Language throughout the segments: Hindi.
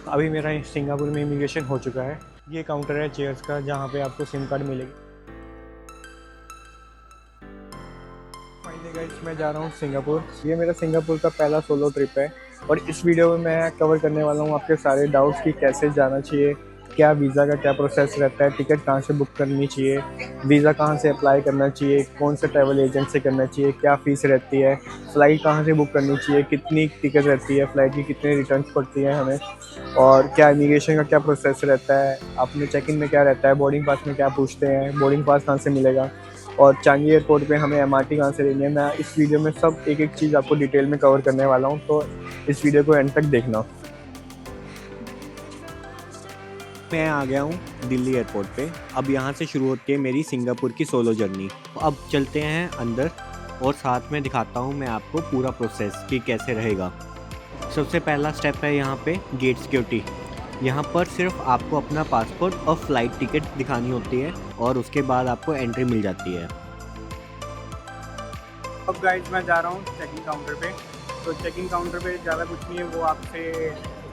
अभी मेरा सिंगापुर में इमिग्रेशन हो चुका है। ये काउंटर है चेयर्स का जहाँ पे आपको सिम कार्ड मिलेगी। फाइनली गाइस मैं जा रहा हूँ सिंगापुर। ये मेरा सिंगापुर का पहला सोलो ट्रिप है और इस वीडियो में मैं कवर करने वाला हूँ आपके सारे डाउट्स कि कैसे जाना चाहिए, क्या वीज़ा का क्या प्रोसेस रहता है, टिकट कहाँ से बुक करनी चाहिए, वीज़ा कहाँ से अप्लाई करना चाहिए, कौन से ट्रैवल एजेंट से करना चाहिए, क्या फ़ीस रहती है, फ़्लाइट कहाँ से बुक करनी चाहिए, कितनी टिकट रहती है, फ़्लाइट की कितने रिटर्न पड़ती हैं हमें, और क्या इमिग्रेशन का क्या प्रोसेस रहता है, अपने चेक इन में क्या रहता है, बोर्डिंग पास में क्या पूछते हैं, बोर्डिंग पास कहाँ से मिलेगा, और चांगी एयरपोर्ट पे हमें एमआरटी कहाँ से लेनी है। मैं इस वीडियो में सब एक एक चीज़ आपको डिटेल में कवर करने वाला हूँ, तो इस वीडियो को एंड तक देखना। मैं आ गया हूँ दिल्ली एयरपोर्ट पे। अब यहाँ से शुरू होती है मेरी सिंगापुर की सोलो जर्नी। अब चलते हैं अंदर और साथ में दिखाता हूँ मैं आपको पूरा प्रोसेस कि कैसे रहेगा। सबसे पहला स्टेप है यहाँ पे गेट सिक्योरिटी। यहाँ पर सिर्फ आपको अपना पासपोर्ट और फ्लाइट टिकट दिखानी होती है और उसके बाद आपको एंट्री मिल जाती है। अब गाइस मैं जा रहा हूँ चेक इन काउंटर पे। तो चेक इन काउंटर पे ज़्यादा कुछ नहीं है, वो आपसे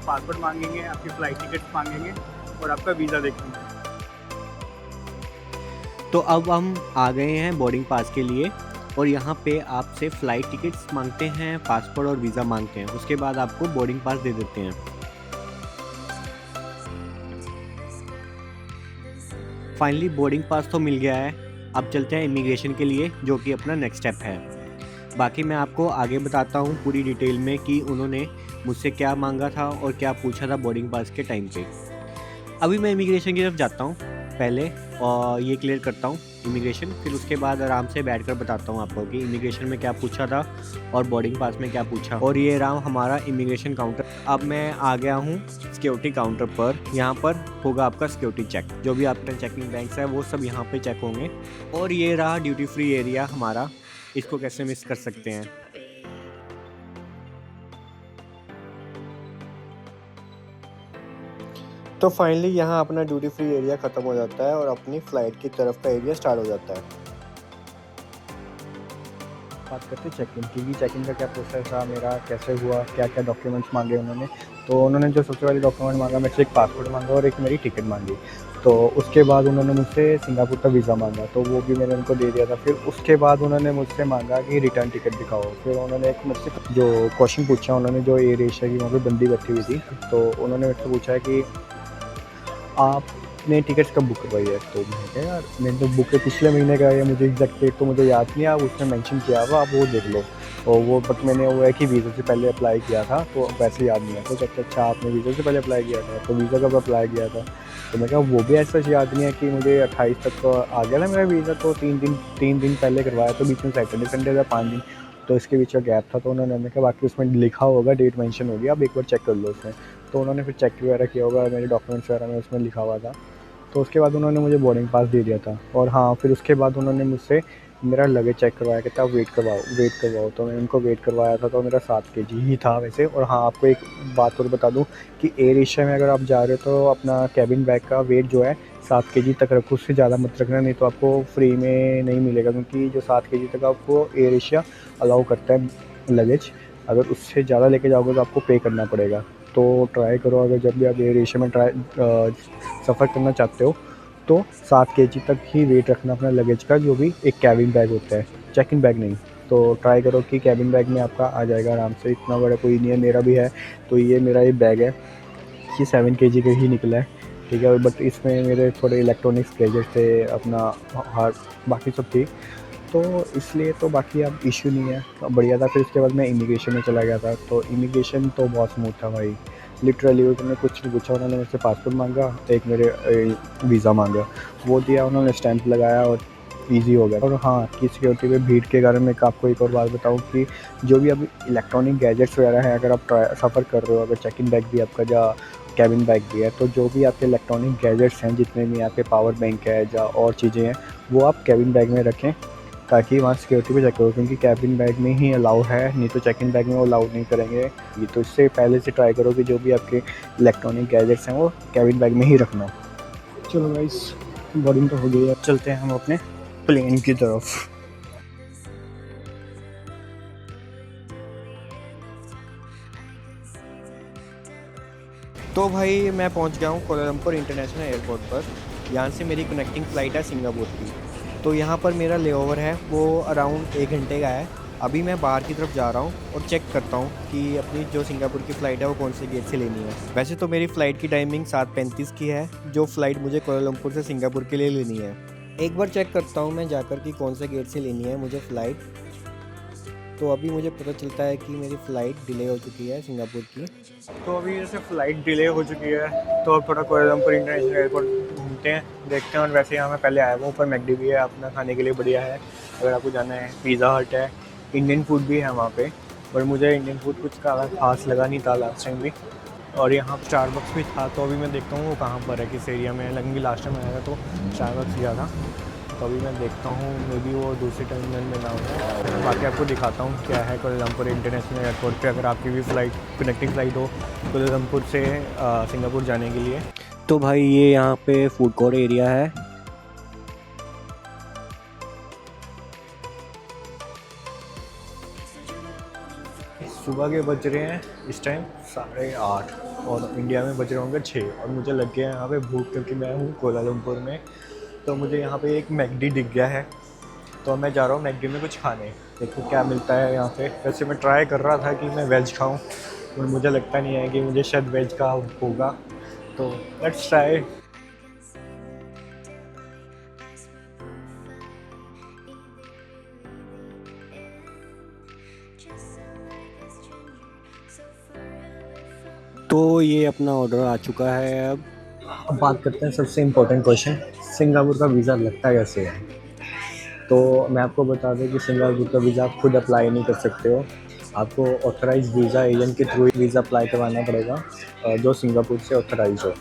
पासपोर्ट मांगेंगे, आपकी फ़्लाइट टिकट मांगेंगे और आपका वीज़ा देखेंगे। तो अब हम आ गए हैं बोर्डिंग पास के लिए और यहाँ पे आपसे फ़्लाइट टिकट्स मांगते हैं, पासपोर्ट और वीज़ा मांगते हैं। उसके बाद आपको बोर्डिंग पास दे देते हैं। फाइनली बोर्डिंग पास तो मिल गया है। अब चलते हैं इमिग्रेशन के लिए, जो कि अपना नेक्स्ट स्टेप है। बाकी मैं आपको आगे बताता हूँ पूरी डिटेल में कि उन्होंने मुझसे क्या मांगा था और क्या पूछा था बोर्डिंग पास के टाइम पे। अभी मैं इमिग्रेशन की तरफ जाता हूँ पहले और ये क्लियर करता हूँ इमिग्रेशन, फिर उसके बाद आराम से बैठकर बताता हूँ आपको कि इमिग्रेशन में क्या पूछा था और बोर्डिंग पास में क्या पूछा। और ये रहा हमारा इमिग्रेशन काउंटर। अब मैं आ गया हूँ सिक्योरिटी काउंटर पर। यहाँ पर होगा आपका सिक्योरिटी चेक, जो भी आपका चेकिंग बैंक्स है वो सब यहाँ पे चेक होंगे। और ये रहा ड्यूटी फ्री एरिया हमारा, इसको कैसे मिस कर सकते हैं। तो फाइनली यहाँ अपना ड्यूटी फ्री एरिया ख़त्म हो जाता है और अपनी फ़्लाइट की तरफ का एरिया स्टार्ट हो जाता है। बात करते हैं चेक इन की, कि चेक इन का क्या प्रोसेस रहा मेरा, कैसे हुआ, क्या क्या डॉक्यूमेंट्स मांगे उन्होंने। तो उन्होंने जो सबसे पहले डॉक्यूमेंट मांगा, मेरे से एक पासपोर्ट मांगा और एक मेरी टिकट मांगी। तो उसके बाद उन्होंने मुझसे सिंगापुर का वीज़ा मांगा, तो वो भी मैंने उनको दे दिया था। फिर उसके बाद उन्होंने मुझसे मांगा कि रिटर्न टिकट दिखाओ। फिर उन्होंने एक मुझसे जो क्वेश्चन पूछा, उन्होंने जो एयर एशिया की वहाँ पे बंदी बैठी हुई थी, तो उन्होंने मुझसे पूछा कि आपने टिकट्स कब बुक करवाई है। तो मैंने कहा यार मैंने तो बुक पिछले महीने का है, मुझे एग्जैक्ट डेट तो मुझे याद नहीं है, आप उसमें मेंशन किया हुआ, आप वो देख लो। और वो बट मैंने वो है कि वीज़ा से पहले अप्लाई किया था, तो वैसे याद नहीं है। तो कहते अच्छा आपने वीज़ा से पहले अप्लाई किया था, तो वीज़ा कब अप्लाई किया था। तो मैं कहा वो भी ऐसा याद नहीं है कि मुझे 28 तक तो आ गया था मेरा वीज़ा, तो 3 दिन पहले करवाया, तो बीच में सैटरडे संडे था 5 दिन, तो इसके बीच का गैप था। तो उन्होंने हमें कहा बाकी उसमें लिखा होगा, डेट मेंशन होगी, आप एक बार चेक कर लो उसमें। तो उन्होंने फिर चेक वगैरह किया होगा, मेरे डॉक्यूमेंट्स वगैरह में उसमें लिखा हुआ था। तो उसके बाद उन्होंने मुझे बोर्डिंग पास दे दिया था। और हाँ, फिर उसके बाद उन्होंने मुझसे मेरा लगेज चेक करवाया, कहते आप वेट करवाओ। तो मैंने उनको वेट करवाया था, तो मेरा 7 केजी ही था वैसे। और हाँ, आपको एक बात और बता दूं कि एयर एशिया में अगर आप जा रहे हो तो अपना कैबिन बैग का वेट जो है 7 केजी तक रखो, उससे ज़्यादा मत रखना, नहीं तो आपको फ्री में नहीं मिलेगा। क्योंकि जो 7 केजी तक आपको एयर एशिया अलाउ करता है लगेज, अगर उससे ज़्यादा लेके जाओगे तो आपको पे करना पड़ेगा। तो ट्राई करो, अगर जब भी आप एयर एशिया में सफ़र करना चाहते हो तो 7 केजी तक ही वेट रखना अपना लगेज का, जो भी एक कैबिन बैग होता है, चेक इन बैग नहीं। तो ट्राई करो कि कैबिन बैग में आपका आ जाएगा आराम से, इतना बड़ा कोई नहीं है। मेरा भी है, तो ये मेरा ये बैग है, ये 7 केजी का ही निकला है, ठीक है। बट इसमें मेरे थोड़े इलेक्ट्रॉनिक्स गैजेट थे, अपना हार्ड, बाकी सब ठीक, तो इसलिए तो बाकी अब इश्यू नहीं है, तो बढ़िया था। फिर उसके बाद मैं इमिग्रेशन में चला गया था। तो इमिग्रेशन तो बहुत स्मूथ था भाई, लिटरली उन्होंने कुछ नहीं पूछा। उन्होंने मुझसे पासपोर्ट मांगा, एक मेरे वीज़ा मांगा, वो दिया, उन्होंने स्टैंप लगाया और ईज़ी हो गया। और हाँ, कि सिक्योरिटी पे भीड़ के कारण मैं आपको एक और बात बताऊँ कि जो भी अभी इलेक्ट्रॉनिक गैजेट्स वगैरह हैं, अगर आप सफ़र कर रहे हो, अगर चेक इन बैग भी आपका या कैबिन बैग भी है, तो जो भी आपके इलेक्ट्रॉनिक गैजेट्स हैं, जितने भी आपके पावर बैंक है या और चीज़ें हैं, वो आप कैबिन बैग में रखें, ताकि वहाँ सिक्योरिटी पे चेक करो। क्योंकि कैबिन बैग में ही अलाउ है, नहीं तो चेक इन बैग में वो अलाउ नहीं करेंगे। ये तो इससे पहले से ट्राई करो कि जो भी आपके इलेक्ट्रॉनिक गैजेट्स हैं वो कैबिन बैग में ही रखना। चलो गाइस, बोर्डिंग तो हो गई है, चलते हैं हम अपने प्लेन की तरफ। तो भाई मैं पहुंच गया हूँ कोलालमपुर इंटरनेशनल एयरपोर्ट पर। यहाँ से मेरी कनेक्टिंग फ़्लाइट है सिंगापुर की। तो यहाँ पर मेरा लेओवर है वो अराउंड 1 घंटे का है। अभी मैं बाहर की तरफ जा रहा हूँ और चेक करता हूँ कि अपनी जो सिंगापुर की फ़्लाइट है वो कौन से गेट से लेनी है। वैसे तो मेरी फ़्लाइट की टाइमिंग 7:35 की है, जो फ़्लाइट मुझे कोलालमपुर से सिंगापुर के लिए लेनी है। एक बार चेक करता हूँ मैं जाकर कि कौन से गेट से लेनी है मुझे फ़्लाइट। तो अभी मुझे पता चलता है कि मेरी फ़्लाइट डिले हो चुकी है सिंगापुर की। तो अभी जैसे फ़्लाइट डिले हो चुकी है तो अब थोड़ा कोलालमपुर इंटरनेशनल एयरपोर्ट घूमते हैं, देखते हैं। और वैसे यहाँ मैं पहले आया हुआ, ऊपर मैकडी भी है, अपना खाने के लिए बढ़िया है अगर आपको जाना है। पिज़्ज़ा हट है, इंडियन फूड भी है वहाँ पे, पर मुझे इंडियन फूड कुछ खास लगा नहीं था लास्ट टाइम भी। और यहाँ स्टारबक्स भी था, तो अभी मैं देखता हूँ वो कहाँ पर है, किस एरिया में है। लगभग लास्ट टाइम आया था तो स्टारबक्स गया था, तो अभी मैं देखता हूँ मे बी वो दूसरी टर्मिनल में ना हो। बाकी आपको दिखाता हूँ क्या है कोलालमपुर इंटरनेशनल एयरपोर्ट पे, अगर आपकी भी फ़्लाइट कनेक्टिंग फ़्लाइट हो कोलालमपुर से सिंगापुर जाने के लिए। तो भाई ये यहाँ पे फूड कोर्ट एरिया है। सुबह के बज रहे हैं इस टाइम 8:30 और इंडिया में बज रहे होंगे 6, और मुझे लग गया है यहाँ पे भूख, क्योंकि मैं हूँ कोलालमपुर में। तो मुझे यहाँ पे एक मैकडी दिख गया है, तो मैं जा रहा हूँ मैकडी में कुछ खाने। देखो क्या मिलता है यहाँ पे। वैसे मैं ट्राई कर रहा था कि मैं वेज खाऊँ, पर मुझे लगता नहीं है कि मुझे शायद वेज का होगा, तो लेट्स ट्राई। तो ये अपना ऑर्डर आ चुका है। अब बात करते हैं सबसे इम्पोर्टेंट क्वेश्चन, सिंगापुर का वीज़ा लगता कैसे है। तो मैं आपको बता दूं कि सिंगापुर का वीज़ा आप खुद अप्लाई नहीं कर सकते हो, आपको ऑथराइज वीज़ा एजेंट के थ्रू वीज़ा अप्लाई करवाना पड़ेगा, जो सिंगापुर से ऑथराइज हो।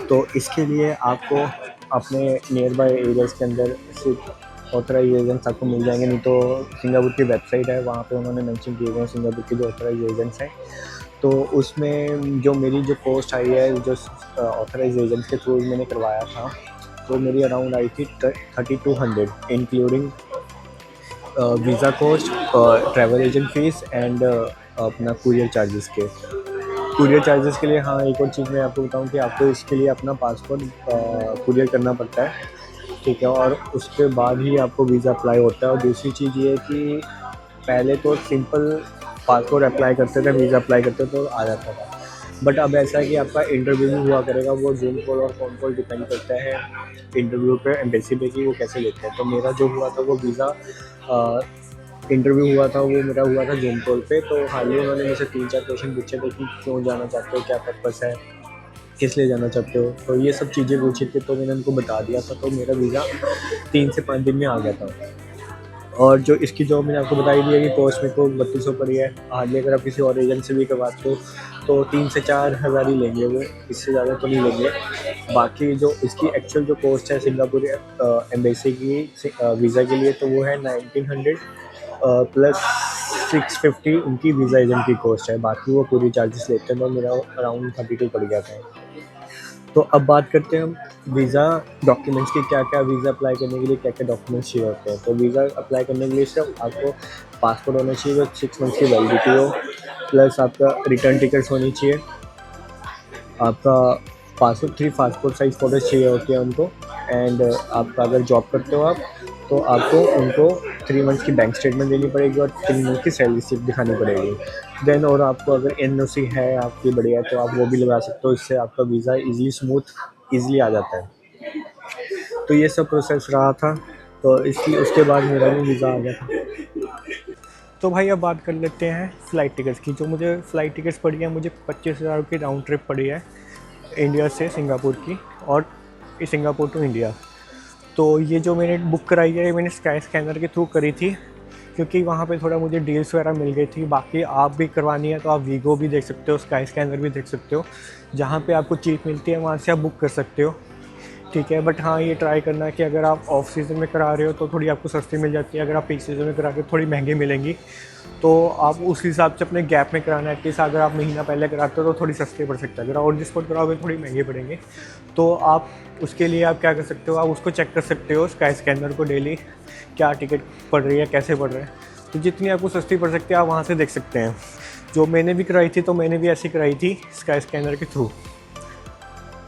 तो इसके लिए आपको अपने नियर बाय एरियाज़ के अंदर सिर्फ ऑथराइज एजेंट्स आपको मिल जाएंगे, नहीं तो सिंगापुर की वेबसाइट है, वहाँ पे उन्होंने मेंशन किए हुए हैं सिंगापुर के जो ऑथराइज एजेंट्स हैं। तो उसमें जो मेरी जो कॉस्ट आई है, जो ऑथराइज एजेंट के थ्रू मैंने करवाया था, तो मेरी अराउंड आई थी 3200, including visa cost, travel agent fees and अपना कुरियर चार्जेस के। कुरियर चार्जेस के लिए हाँ, एक और चीज़ मैं आपको बताऊं कि आपको इसके लिए अपना पासपोर्ट कुरियर करना पड़ता है, ठीक है, और उसके बाद ही आपको वीज़ा अप्लाई होता है। और दूसरी चीज़ ये है कि पहले तो सिंपल पासपोर्ट अप्लाई करते थे, वीज़ा अप्लाई करते तो आ जाता था, बट अब ऐसा है कि आपका इंटरव्यू भी हुआ करेगा। वो जूम कॉल और फ़ोन कॉल डिपेंड करता है इंटरव्यू पे, एम्बेसी पे, कि वो कैसे लेते हैं। तो मेरा जो हुआ था वो वीज़ा इंटरव्यू हुआ था, वो मेरा हुआ था जूम कॉल पे। तो हाल ही उन्होंने मुझसे 3-4 क्वेश्चन पूछे थे कि क्यों जाना चाहते हो, क्या पर्पस है, किस लिए जाना चाहते हो, तो ये सब चीज़ें पूछी थी। तो मैंने उनको बता दिया था, तो मेरा वीज़ा 3 से 5 दिन में आ गया था। और जो इसकी जो मैंने आपको बताई दी है कि कॉस्ट मेरे को 3200 पड़ी है। हार्डली अगर आप किसी और एजेंट से भी करवाते हो तो 3 से 4 हज़ार ही लेंगे वो, इससे ज़्यादा तो नहीं लेंगे। बाकी जो इसकी एक्चुअल जो कॉस्ट है सिंगापुर एम्बेसी की वीज़ा के लिए, तो वो है 1900 प्लस 650 उनकी वीज़ा एजेंट की कॉस्ट है। बाकी वो पूरी चार्जेस लेते हैं, तो मेरा अराउंड 32 पड़ गया था। तो अब बात करते हैं हम वीज़ा डॉक्यूमेंट्स की, क्या क्या वीज़ा अप्लाई करने के लिए क्या क्या डॉक्यूमेंट्स चाहिए होते हैं। तो वीज़ा अप्लाई करने के लिए सिर्फ आपको पासपोर्ट होना चाहिए जो 6 मंथ्स की वैलिडिटी हो, प्लस आपका रिटर्न टिकट्स होनी चाहिए, आपका पासपोर्ट 3 पासपोर्ट साइज़ फ़ोटोज़ चाहिए होती है उनको। एंड आपका अगर जॉब करते हो आप, तो आपको उनको 3 मंथ्स की बैंक स्टेटमेंट देनी पड़ेगी और 3 मंथ की सैलरी स्लिप दिखानी पड़ेगी। देन और आपको अगर एनओसी है आपकी बढ़िया, तो आप वो भी लगा सकते हो, इससे आपका वीज़ा ईज़िली आ जाता है। तो ये सब प्रोसेस रहा था, तो इसलिए उसके बाद मेरा भी वीज़ा आ गया था। तो भाई अब बात कर लेते हैं फ़्लाइट टिकट्स की। जो मुझे फ़्लाइट टिकट्स पड़ी है, मुझे 25,000 की राउंड ट्रिप पड़ी है इंडिया से सिंगापुर की, और सिंगापुर टू इंडिया। तो ये जो मैंने बुक कराई है, मैंने स्काई स्कैनर के थ्रू करी थी, क्योंकि वहाँ पे थोड़ा मुझे डील्स वगैरह मिल गई थी। बाकी आप भी करवानी है तो आप वीगो भी देख सकते हो, स्काई स्कैनर भी देख सकते हो, जहाँ पे आपको चीप मिलती है वहाँ से आप बुक कर सकते हो, ठीक है। बट हाँ, ये ट्राई करना कि अगर आप ऑफ सीज़न में करा रहे हो तो थोड़ी आपको सस्ती मिल जाती है, अगर आप पीक सीज़न में करा रहे हो थोड़ी महंगी मिलेंगी। तो आप उस हिसाब से अपने गैप में कराना है। एटलीस्ट अगर आप महीना पहले कराते हो तो थोड़ी सस्ती पड़ सकता है, अगर ऑन द स्पॉट कराओगे थोड़ी महंगे पड़ेंगे। तो आप उसके लिए आप क्या कर सकते हो, आप उसको चेक कर सकते हो स्काई स्कैनर को डेली, क्या टिकट पड़ रही है, कैसे पड़ रहा है। तो जितनी आपको सस्ती पड़ सकती है आप वहाँ से देख सकते हैं। जो मैंने भी कराई थी तो मैंने भी ऐसी कराई थी स्काई स्कैनर के थ्रू।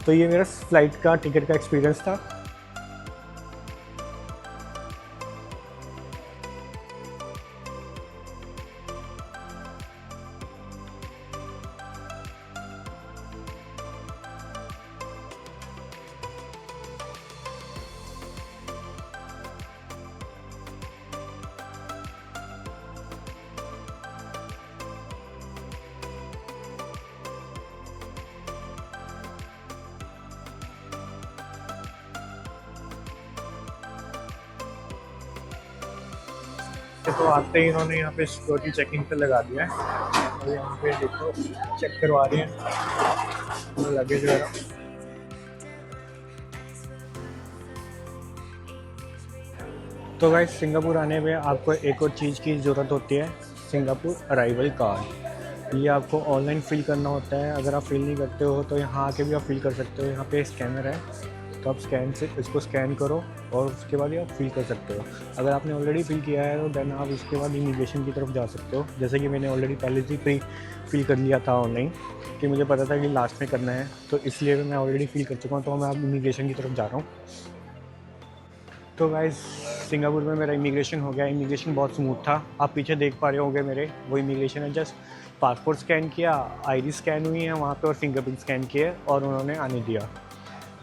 तो ये मेरा फ़्लाइट का टिकट का एक्सपीरियंस था। तो आते ही इन्होंने यहाँ पे सिक्योरिटी चेकिंग पे लगा दिया है और यहाँ पे देखो चेक करवा रहे हैं लगेज वगैरह। तो गाइस सिंगापुर आने में आपको एक और चीज़ की ज़रूरत होती है, सिंगापुर अराइवल कार्ड। ये आपको ऑनलाइन फ़िल करना होता है। अगर आप फिल नहीं करते हो तो यहाँ आके भी आप फिल कर सकते हो। यहाँ पे स्कैनर है तो आप स्कैन से इसको स्कैन करो और उसके बाद ही आप फिल कर सकते हो। अगर आपने ऑलरेडी फिल किया है तो देन आप उसके बाद इमिग्रेशन की तरफ जा सकते हो। जैसे कि मैंने ऑलरेडी पहले से ही फिल कर लिया था ऑनलाइन, कि मुझे पता था कि लास्ट में करना है, तो इसलिए मैं ऑलरेडी फिल कर चुका हूँ। तो मैं अब इमिग्रेशन की तरफ जा रहा हूँ। तो गाइस सिंगापुर में मेरा इमिग्रेशन हो गया। इमिग्रेशन बहुत स्मूथ था। आप पीछे देख पा रहे होंगे मेरे वो इमिग्रेशन है। जस्ट पासपोर्ट स्कैन किया, आईडी स्कैन हुई है वहाँ पे और फिंगरप्रिंट स्कैन किए और उन्होंने आने दिया।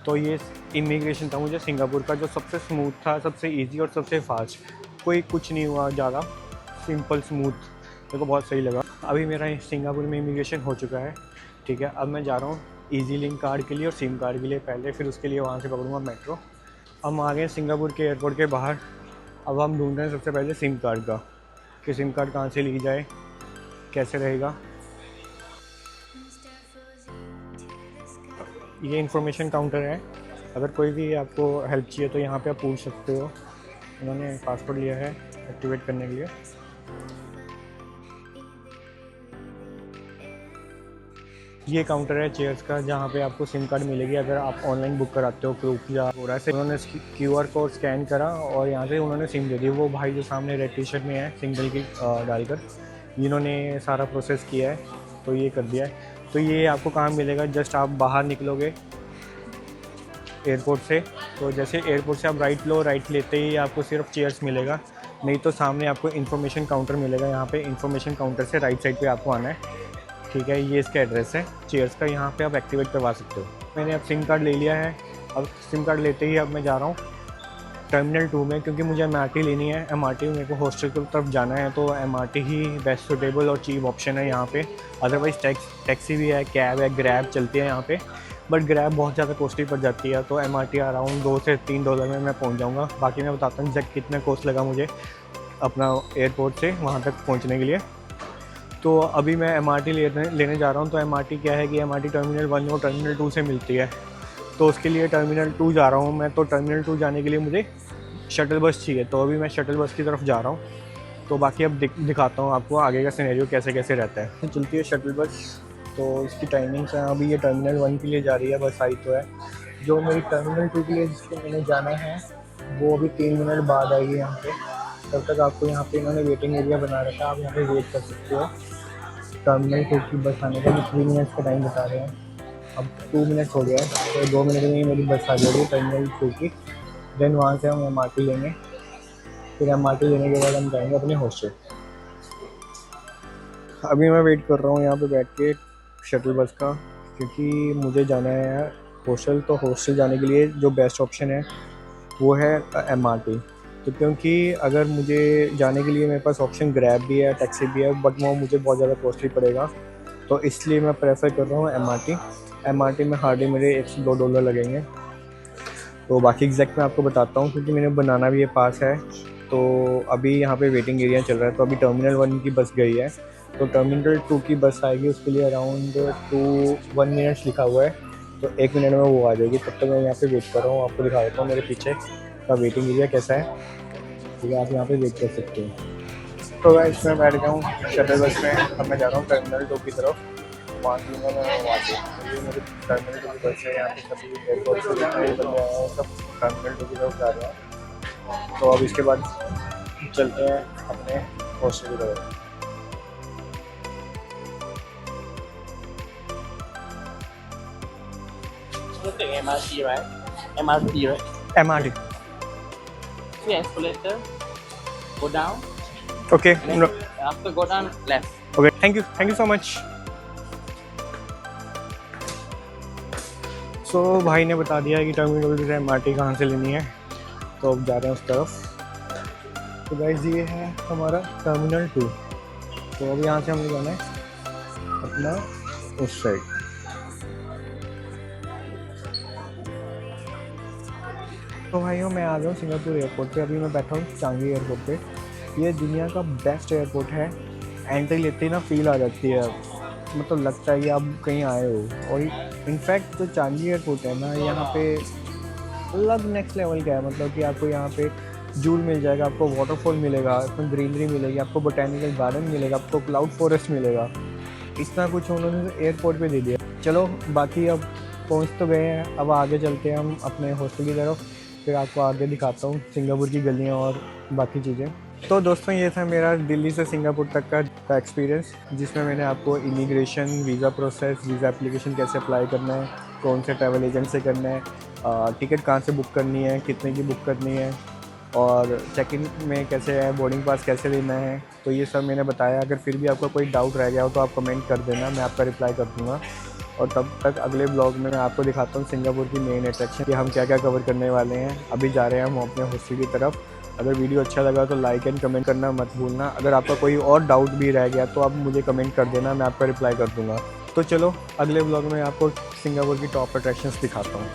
तो ये इमिग्रेशन था मुझे सिंगापुर का, जो सबसे स्मूथ था, सबसे इजी और सबसे फास्ट। कोई कुछ नहीं हुआ ज़्यादा, सिंपल स्मूथ, मेरे को बहुत सही लगा। अभी मेरा सिंगापुर में इमिग्रेशन हो चुका है, ठीक है। अब मैं जा रहा हूँ ईजी लिंक कार्ड के लिए और सिम कार्ड के लिए पहले, फिर उसके लिए वहाँ से पकड़ूँगा मेट्रो। हम आ गए सिंगापुर के एयरपोर्ट के बाहर। अब हम ढूंढ रहे हैं सबसे पहले सिम कार्ड का, कि सिम कार्ड कहाँ से ली जाए, कैसे रहेगा। ये इन्फॉर्मेशन काउंटर है। अगर कोई भी आपको हेल्प चाहिए तो यहाँ पे आप पूछ सकते हो। उन्होंने पासपोर्ट लिया है एक्टिवेट करने के लिए। ये काउंटर है चेयर्स का, जहाँ पे आपको सिम कार्ड मिलेगी अगर आप ऑनलाइन बुक कराते हो प्रूफ या पूरा से। उन्होंने QR कोड स्कैन करा और यहाँ से उन्होंने सिम दे दी। वो भाई जो सामने रेड टी शर्ट में है सिंगल की डालकर, इन्होंने सारा प्रोसेस किया है, तो ये कर दिया है। तो ये आपको कहाँ मिलेगा, जस्ट आप बाहर निकलोगे एयरपोर्ट से, तो जैसे एयरपोर्ट से आप राइट लो, राइट लेते ही आपको सिर्फ चेयर्स मिलेगा, नहीं तो सामने आपको इन्फॉर्मेशन काउंटर मिलेगा। यहाँ पे इन्फॉर्मेशन काउंटर से राइट साइड पे आपको आना है, ठीक है। ये इसका एड्रेस है चेयर्स का, यहाँ पे आप एक्टिवेट करवा सकते हो। मैंने अब सिम कार्ड ले लिया है। अब सिम कार्ड लेते ही अब मैं जा रहा हूँ टर्मिनल 2 में, क्योंकि मुझे MRT लेनी है। MRT में मेरे को हॉस्टल की तरफ जाना है, तो MRT ही बेस्ट सूटेबल और चीप ऑप्शन है यहाँ पे। अदरवाइज़ टैक्सी भी है, कैब है, ग्रैब चलती है यहाँ पे, बट ग्रैब बहुत ज़्यादा कॉस्टली पड़ जाती है। तो MRT अराउंड $2 से $3 में मैं पहुँच जाऊँगा। बाकी मैं बताता हूँ एग्जैक्ट कितना कॉस्ट लगा मुझे अपना एयरपोर्ट से वहाँ तक पहुँचने के लिए। तो अभी मैं MRT लेने जा रहा हूँ। तो MRT क्या है कि MRT टर्मिनल 1 और टर्मिनल 2 से मिलती है, तो उसके लिए टर्मिनल 2 जा रहा हूँ मैं। तो टर्मिनल 2 जाने के लिए मुझे शटल बस चाहिए, तो अभी मैं शटल बस की तरफ जा रहा हूँ। तो बाकी अब दिखाता हूँ आपको आगे का सिनेरियो कैसे कैसे रहता है। चलती है शटल बस, तो इसकी टाइमिंग्स हैं। अभी ये टर्मिनल 1 के लिए जा रही है, बस आई तो है। जो मेरी टर्मिनल 2 के लिए जिसको मैंने जाना है वो अभी 3 मिनट बाद आएगी यहाँ पे। तब तक आपको यहाँ पे इन्होंने वेटिंग एरिया बना रखा है, आप यहाँ पे वेट कर सकते हो टर्मिनल 2 की बस आने का। 3 मिनट्स का टाइम बता रहे हैं, अब 2 मिनट हो गया है, तो 2 मिनट में ही मेरी बस आ जाएगी टर्मिनल 2 की। देन वहाँ से हम MRT लेंगे, फिर MRT लेने के बाद हम जाएंगे अपने हॉस्टल। अभी मैं वेट कर रहा हूँ यहाँ पे बैठ के शटल बस का, क्योंकि मुझे जाना है हॉस्टल। तो हॉस्टल जाने के लिए जो बेस्ट ऑप्शन है वो है MRT। तो क्योंकि अगर मुझे जाने के लिए मेरे पास ऑप्शन ग्रैब भी है, टैक्सी भी है, बट वो मुझे बहुत ज़्यादा कॉस्टली पड़ेगा, तो इसलिए मैं प्रेफर कर रहा हूँ MRT। MRT में हार्डली मेरे $1 से $2 लगेंगे। तो बाकी एग्जैक्ट मैं आपको बताता हूँ, क्योंकि मैंने बनाना भी ये पास है। तो अभी यहाँ पे वेटिंग एरिया चल रहा है। तो अभी टर्मिनल 1 की बस गई है, तो टर्मिनल 2 की बस आएगी, उसके लिए अराउंड 1 मिनट्स लिखा हुआ है, तो 1 मिनट में वो आ जाएगी। तब तक मैं यहाँ पे वेट कर रहा हूँ। आपको दिखा देता हूँ मेरे पीछे का वेटिंग एरिया कैसा है, ठीक है, आप यहाँ पे वेट कर सकते हो। तो गाइस मैं बैठ गया हूँ शटल बस में। अब मैं जा रहा हूँ टर्मिनल 2 की तरफ, वहाँ से मैं वहाँ से ये मेरे टर्मिनल 2 की बस है। यहाँ पे सभी एयरपोर्ट से जितने बंदे आए हैं सब टर्मिनल 2 की तरफ जा रहे हैं। तो अब इसके बाद चलते हैं अपने हॉस्टल की तरफ। You take MRT, right? MRT, right? MRT। See escalator, go down. Okay After go down, left. Okay, thank you so much. So भाई ने बता दिया कि टर्मिनल से MRT कहाँ से लेनी है, तो अब जा रहे हैं उस तरफ। तो गाइस ये है हमारा टर्मिनल 2। तो अब यहाँ से हमें जाना है अपना उस साइड। तो भाइयों मैं आ गया हूँ सिंगापुर एयरपोर्ट पे। अभी मैं बैठा हूँ चांगी एयरपोर्ट पे। ये दुनिया का बेस्ट एयरपोर्ट है। एंट्री लेते ही ना फील आ जाती है, मतलब लगता है कि आप कहीं आए हो। और इनफैक्ट जो चांगी एयरपोर्ट है ना, यहाँ पे अलग नेक्स्ट लेवल का है। मतलब कि आपको यहाँ पे जूल मिल जाएगा, आपको वाटरफॉल मिलेगा, आपको ग्रीनरी मिलेगी, आपको बोटेनिकल गार्डन मिलेगा, आपको क्लाउड फॉरेस्ट मिलेगा। इतना कुछ उन्होंने एयरपोर्ट पे दे दिया। चलो बाकी अब पहुँच तो गए हैं, अब आगे चलते हैं हम अपने हॉस्टल की तरफ। फिर आपको आगे दिखाता हूँ सिंगापुर की गलियाँ और बाकी चीज़ें। तो दोस्तों ये था मेरा दिल्ली से सिंगापुर तक का एक्सपीरियंस, जिसमें मैंने आपको immigration, visa process, visa application कैसे अप्लाई करना है, कौन से ट्रैवल एजेंट से करना है, टिकट कहाँ से बुक करनी है, कितने की बुक करनी है, और चेक इन में कैसे है, बोर्डिंग पास कैसे लेना है, तो ये सब मैंने बताया। अगर फिर भी आपका कोई डाउट रह गया हो तो आप कमेंट कर देना, मैं आपका रिप्लाई कर दूँगा। और तब तक अगले ब्लॉग में मैं आपको दिखाता हूँ सिंगापुर की मेन अट्रैक्शन कि हम क्या क्या कवर करने वाले हैं। अभी जा रहे हैं हम अपने हॉस्टल की तरफ। अगर वीडियो अच्छा लगा तो लाइक एंड कमेंट करना मत भूलना। अगर आपका कोई और डाउट भी रह गया तो आप मुझे कमेंट कर देना, मैं आपका रिप्लाई कर दूँगा। तो चलो अगले ब्लॉग में आपको सिंगापुर की टॉप अट्रैक्शंस दिखाता हूँ।